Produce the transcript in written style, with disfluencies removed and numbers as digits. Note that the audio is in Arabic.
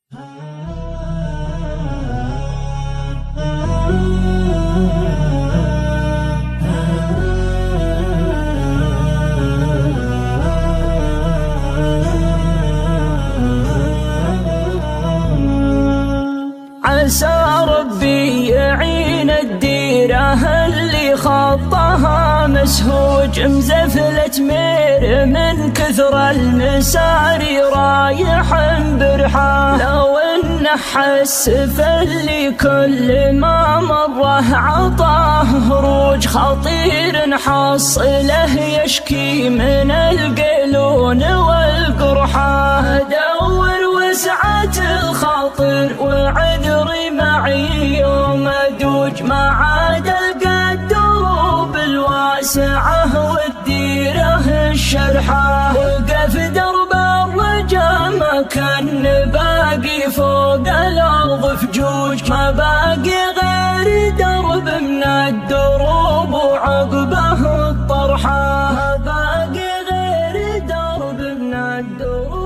عسى ربي يعين الديرة اللي خطها مسهوج مزفلة مير من كثر المساري رايح برحاه. لو انه حس فاللي كل ما مره عطاه هروج خطير حصله يشكي من القلون والقرحة. ادور وسعة الخاطر وعذري معي يوم ادوج ما عاد القى الدروب الواسعة والديرة الشرحة. وقف درب الرجا ما كان باقي فوق الارض فجوج ما باقي غير درب من الدروب وعقبه الطرحة. ما باقي غير درب من الدروب